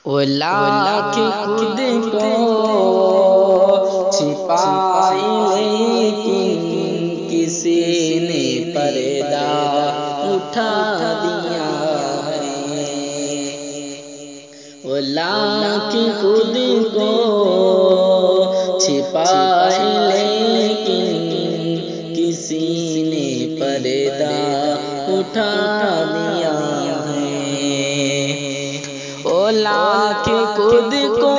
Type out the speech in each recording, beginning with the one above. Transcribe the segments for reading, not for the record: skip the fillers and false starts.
اولا کہ خود کو چھپائے لیکن کسی نے پردہ اٹھا دیا ہے۔ اولا کہ خود کو چھپائے لیکن کسی نے پردہ اٹھا دیا ہے۔ اولا کہ خود کو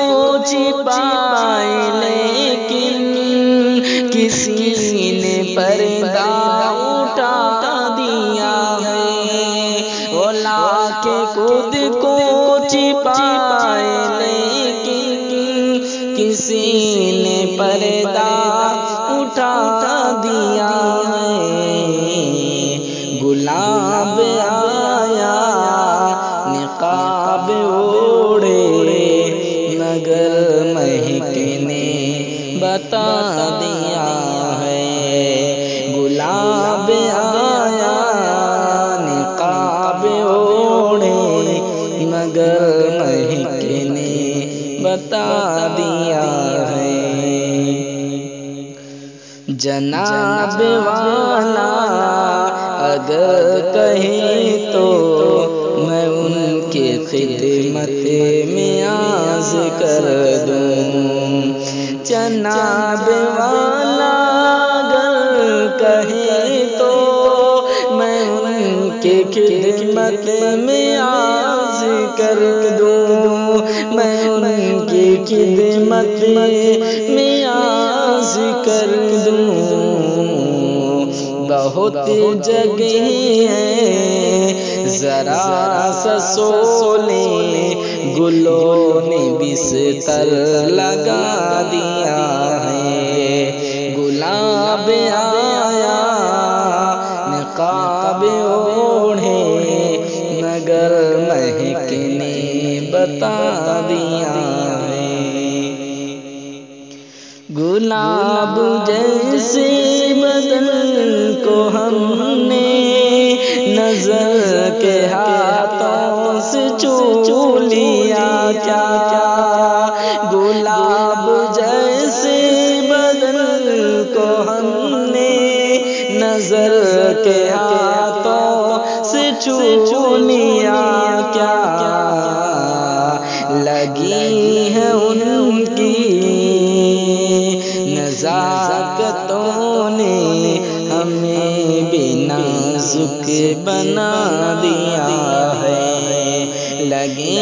چھپائے لیکن کسی نے پردہ اٹھا دیا ہے۔ اولا کہ خود کو چھپائے لیکن کسی نے پردہ اٹھا دیا ہے۔ گلاب آیا نقاب اوڑے مگر مہک نے بتا دیا ہے۔ گلاب آیا نقاب اوڑے مگر مہک نے بتا دیا ہے۔ جناب والا اگر کہیں تو میں ان کی خدمت میں عرض کر دوں۔ جناب والا اگر کہیں تو میں ان کی خدمت میں عرض کر دوں۔ میں ان کی خدمت میں عرض کر دوں۔ بہت جگہ ہے ذرا سا سو لے، گلوں نے بستر لگا دیا ہے۔ گلاب آیا نقاب اوڑھے مگر مہک نے بتا دیا ہے۔ گلاب جیسے بدن کو ہم نے نظر کے ہاتھوں سے چھو لیا کیا کیا۔ گلاب جیسے بدن کو ہم نے نظر کے ہاتھوں سے چھو لیا کیا کیا۔ لگی ہے ان کی نزاکتوں نے ہمیں بھی نازک بنا دیا ہے۔ لگے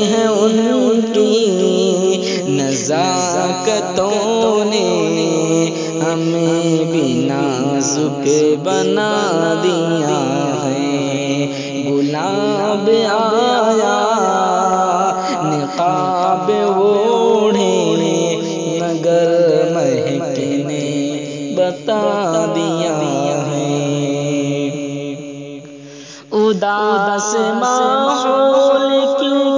ہیں ان کی نزاکتوں نے ہمیں بھی نازک بنا دیا ہے۔ گلاب آیا نقاب اوڑھے مگر مہک نے بتا دیا ہے۔ اداس ماحول کیوں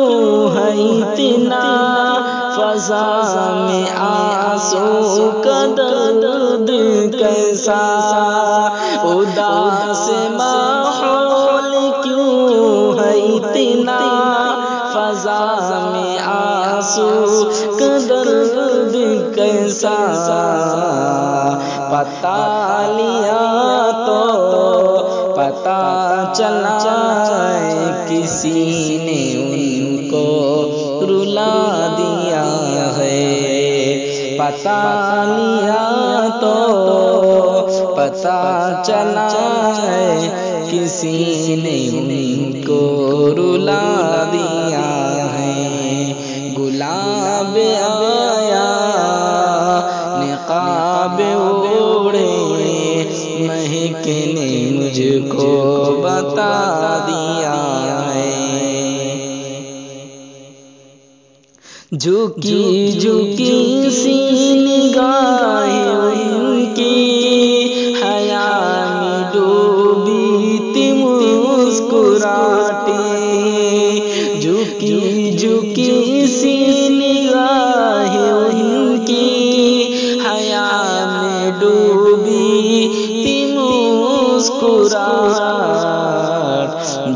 ہے اتنا، فضا میں آنسو کا درد کیسا۔ اداس ماحول کیوں ہے اتنا، فضا میں آنسو کا درد کیسا۔ پتا لیا تو پتا چلا کسی نے ان کو رلا دیا ہے۔ پتا لیا تو پتا چلا کسی نے ان کو رلا دیا ہے۔ گلاب آیا نقاب اوڑھے مہک نے مجھ کو بتا دیا ہے۔ جھکی جھکی سی نگاہیں ان کی حیا میں ڈوبی تھی مسکراتی۔ جھکی جھکی سی نگاہیں ان کی حیا میں ڈوبی تھی مسکراہٹ۔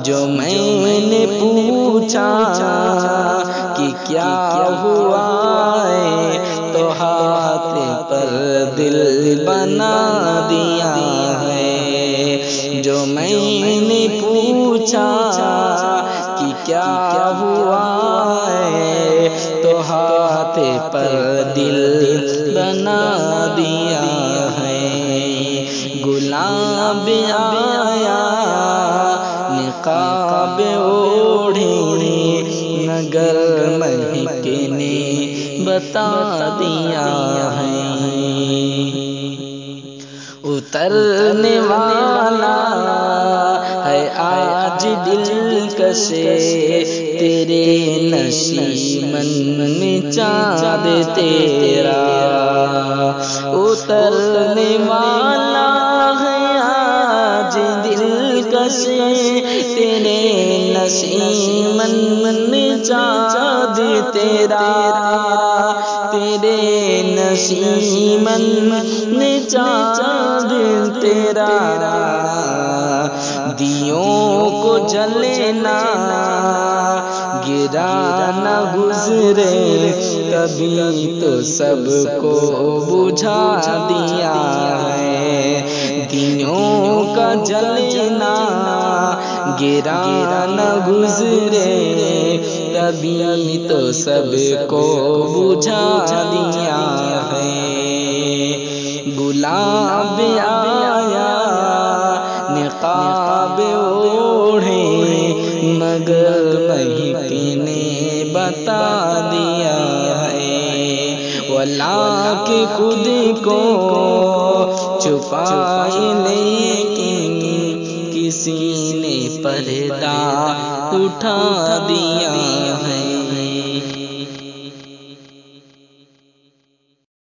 جو میں نے پوچھا کہ کیا ہوا ہے، تو ہاتھ پر دل بنا دیا ہے۔ جو میں نے پوچھا کہ کیا ہوا ہے، تو ہاتھ پر دل بنا دیا ہے۔ گلاب آیا نقاب اوڑھے، مگر مہک نے بتا دیا ہے۔ اترنے والا ہے آج دلکش تیرے نشیمن میں چاند تیرا، اترنے والا ہے آج دلکش تیرے نشیمن میں چاند تیرا، تیرے نشیمن میں چاند تیرا۔ دیوں کو جلنا گرا نہ گزرے، کبھی تو سب کو بجھا دیا ہے۔ دیوں کا جلنا گرا نہ گزرے، کبھی تو سب کو بجھا دیا ہے۔ گلاب آیا نقاب اوڑھے، مگر مہک نے بتا دیا ہے۔ واللہ کہ خود کو چھپائے لیکن کسی نے پردہ اٹھا دیا